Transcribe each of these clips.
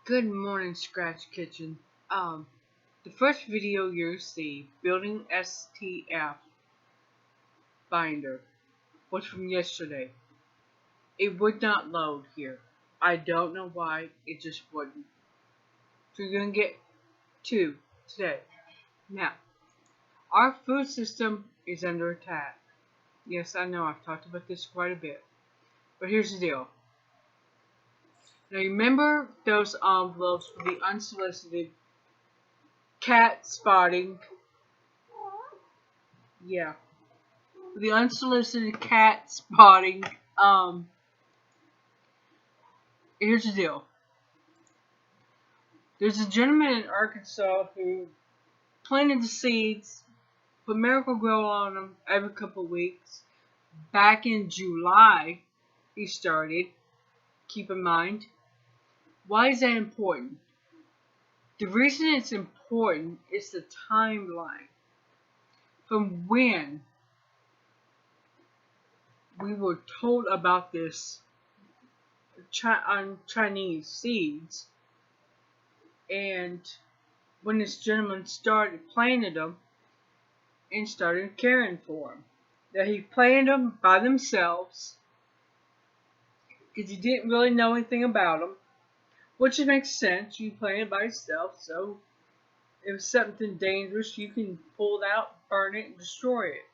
Good morning, Scratch Kitchen. The first video you see, building STF binder, was from yesterday. It would not load here. I don't know why, it just wouldn't. So you're gonna get two today. Now, our food system is under attack. Yes, I know, I've talked about this quite a bit. But here's the deal. Now, remember those envelopes for the unsolicited cat spotting? Yeah. The unsolicited cat spotting. Here's the deal. There's a gentleman in Arkansas who planted the seeds, put Miracle Grow on them every couple of weeks. Back in July, he started. Keep in mind. Why is that important? The reason it's important is the timeline. From when we were told about this on Chinese seeds, and when this gentleman started planting them and started caring for them. That he planted them by themselves because he didn't really know anything about them, which makes sense. You plant it by yourself, so if it's something dangerous, you can pull it out, burn it, and destroy it.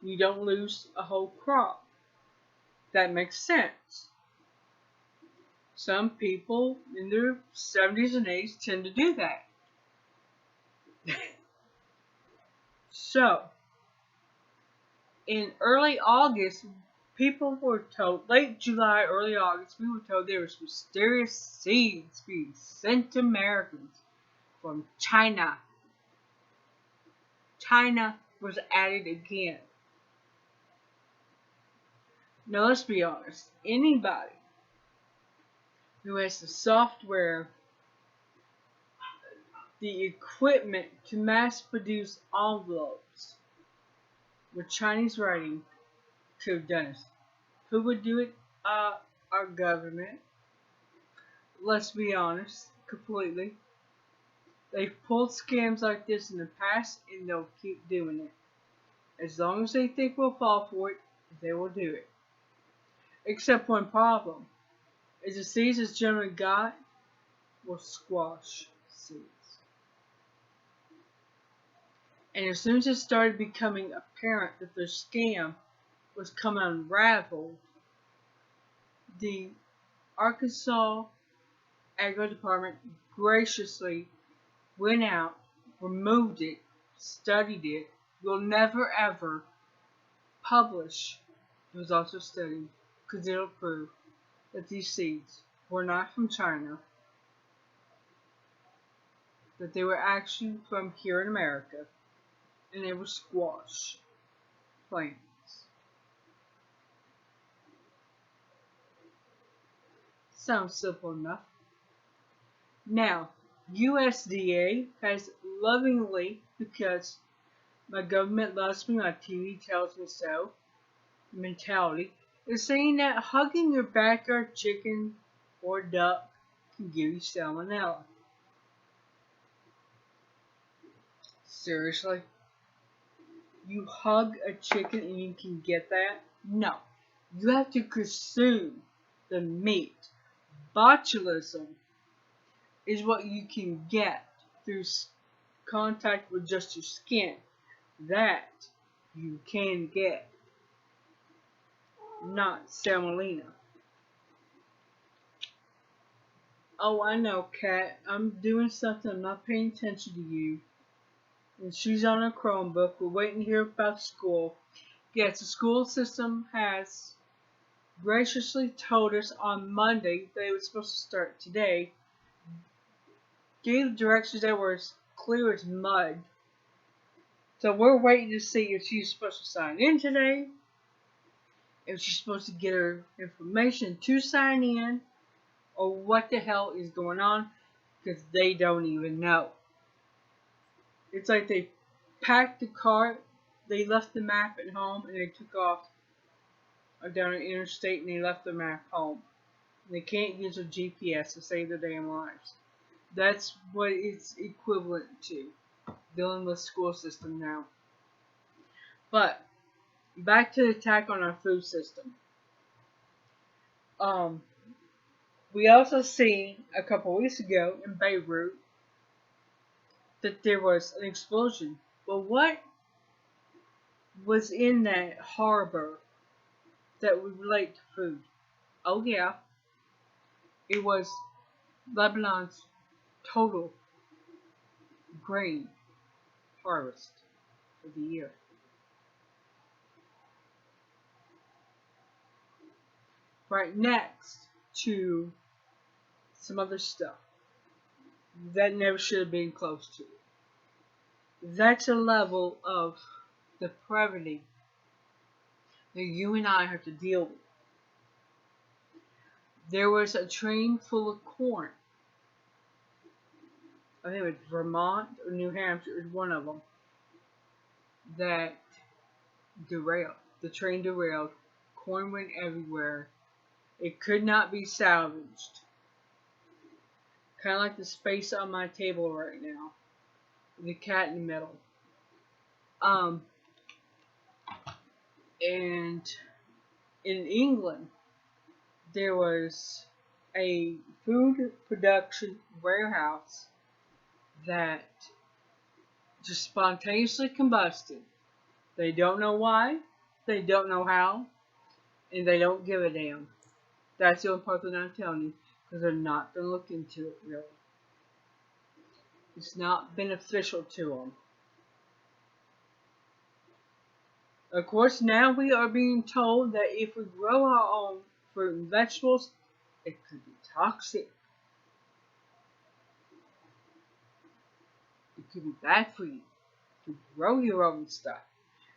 You don't lose a whole crop. That makes sense. Some people in their 70s and 80s tend to do that. So, in early August, people were told, late July, early August, we were told there was mysterious seeds being sent to Americans from China. China was added again. Now let's be honest, anybody who has the software, the equipment to mass produce envelopes with Chinese writing could have done it. Who would do it? Our government. Let's be honest, completely. They've pulled scams like this in the past and they'll keep doing it. As long as they think we'll fall for it, they will do it. Except one problem. Is the seeds this gentleman got were squash seeds. And as soon as it started becoming apparent that the scam was coming unraveled, the Arkansas Agro Department graciously went out, removed it, studied it, will never ever publish the results of study because it'll prove that these seeds were not from China, that they were actually from here in America, and they were squash plants. Sounds simple enough. Now, USDA has lovingly, because my government loves me, my TV tells me so, mentality, is saying that hugging your backyard chicken or duck can give you salmonella. Seriously? You hug a chicken and you can get that? No. You have to consume the meat. Botulism is what you can get through contact with just your skin. That you can get. Not salmonella. Oh, I know, Kat. I'm doing something. I'm not paying attention to you. And she's on her Chromebook. We're waiting to hear about school. Yes, the school system has graciously told us on Monday they were supposed to start today. Gave directions that were as clear as mud. So we're waiting to see if she's supposed to sign in today, if she's supposed to get her information to sign in, or what the hell is going on, because they don't even know. It's like they packed the cart, they left the map at home, and they took off down an interstate and they left the map home. They can't use a GPS to save their damn lives. That's what it's equivalent to, dealing with the school system now. But back to the attack on our food system. Um, we also seen a couple weeks ago in Beirut that there was an explosion. But what was in that harbor that would relate to food? Oh yeah, it was Lebanon's total grain harvest for the year. Right next to some other stuff that never should have been close to it. That's a level of depravity that you and I have to deal with. There was a train full of corn. I think it was Vermont or New Hampshire, it was one of them, that derailed. The train derailed. Corn went everywhere. It could not be salvaged. Kind of like the space on my table right now. The cat in the middle. And in England, there was a food production warehouse that just spontaneously combusted. They don't know why, they don't know how, and they don't give a damn. That's the only part they're not telling you, because they're not going to look into it, really. It's not beneficial to them. Of course, now we are being told that if we grow our own fruit and vegetables, it could be toxic. It could be bad for you to grow your own stuff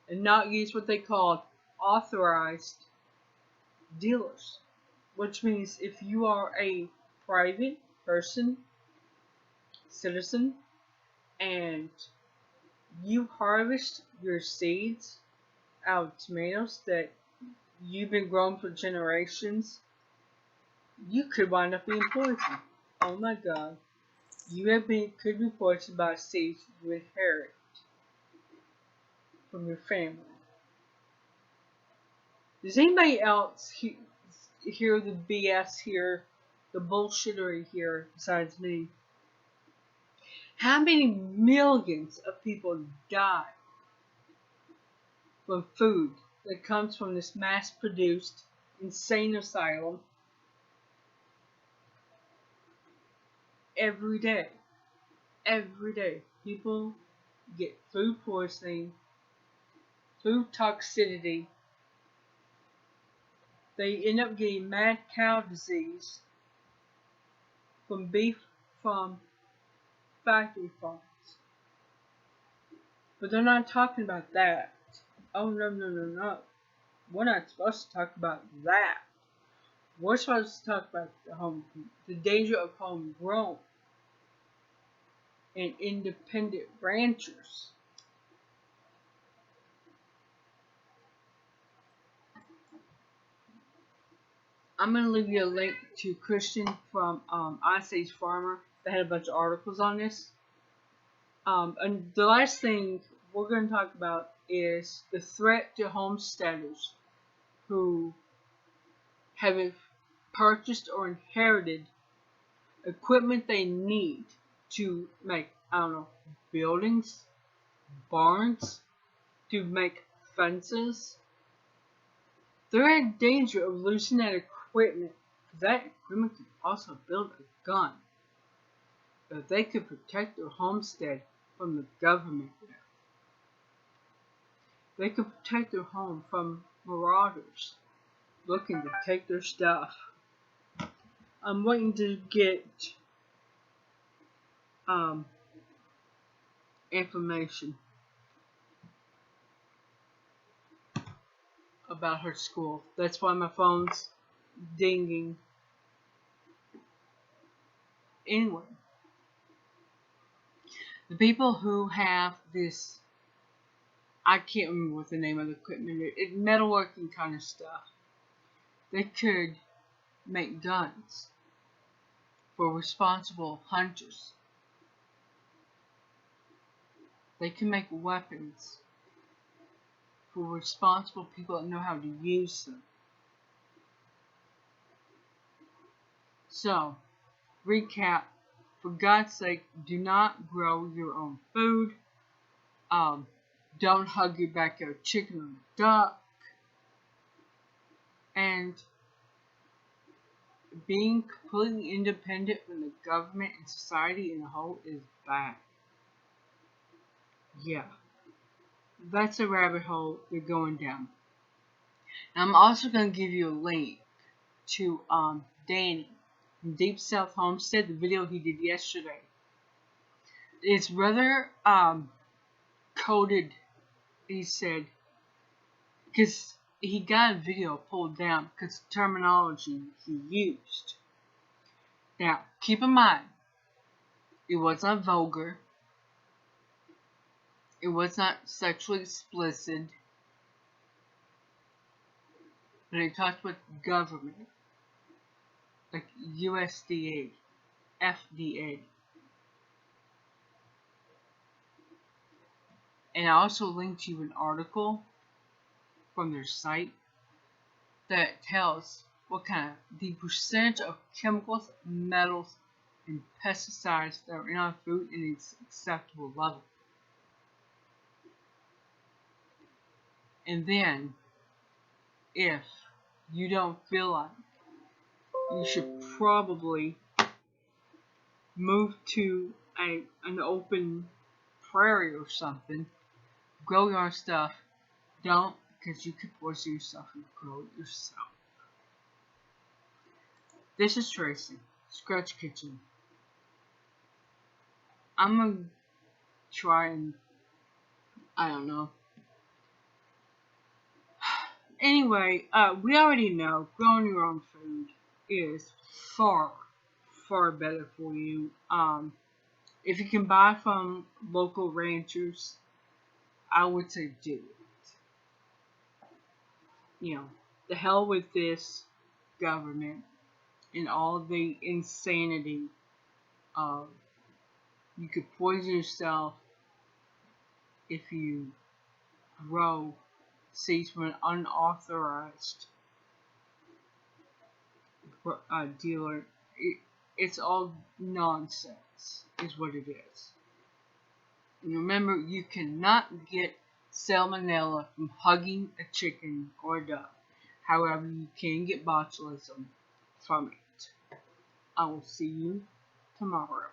and not use what they call authorized dealers. Which means if you are a private person, citizen, and you harvest your seeds out of tomatoes that you've been growing for generations, you could wind up being poisoned. Oh my god. Could be poisoned by seeds you inherit from your family. Does anybody else hear the BS here, the bullshittery here, besides me? How many millions of people die from food that comes from this mass-produced insane asylum every day? Every day. People get food poisoning, food toxicity. They end up getting mad cow disease from beef from factory farms. But they're not talking about that. Oh no. We're not supposed to talk about that. We're supposed to talk about the danger of homegrown and independent ranchers. I'm going to leave you a link to Christian from Ice Age Farmer that had a bunch of articles on this. And the last thing we're going to talk about is the threat to homesteaders who have purchased or inherited equipment they need to make, buildings, barns, to make fences. They're in danger of losing that equipment. That equipment could also build a gun. But they could protect their homestead from the government. They could protect their home from marauders looking to take their stuff. I'm waiting to get information about her school. That's why my phone's dinging. Anyway, the people who have this, I can't remember what the name of the equipment is, it's metalworking kind of stuff. They could make guns for responsible hunters. They can make weapons for responsible people that know how to use them. So, recap, for God's sake, do not grow your own food. Don't hug your backyard chicken or duck. And being completely independent from the government and society in a whole is bad. Yeah. That's a rabbit hole they're going down. And I'm also going to give you a link to Danny from Deep South Homestead, the video he did yesterday. It's rather coded, he said, because he got a video pulled down because of terminology he used. Now, keep in mind, it was not vulgar. It was not sexually explicit. But he talked with government, like USDA, FDA. And I also linked you an article from their site that tells what kind of the percentage of chemicals, metals, and pesticides that are in our food in its acceptable level. And then, if you don't feel like you should probably move to an open prairie or something, grow your own stuff, don't, because you could poison yourself and grow it yourself. This is Tracy, Scratch Kitchen. I'm gonna try and, I don't know. Anyway, we already know growing your own food is far, far better for you. If you can buy from local ranchers, I would say do it. You know, the hell with this government and all the insanity of you could poison yourself if you grow seeds from an unauthorized dealer. It's all nonsense, is what it is. And remember, you cannot get salmonella from hugging a chicken or a duck. However, you can get botulism from it. I will see you tomorrow.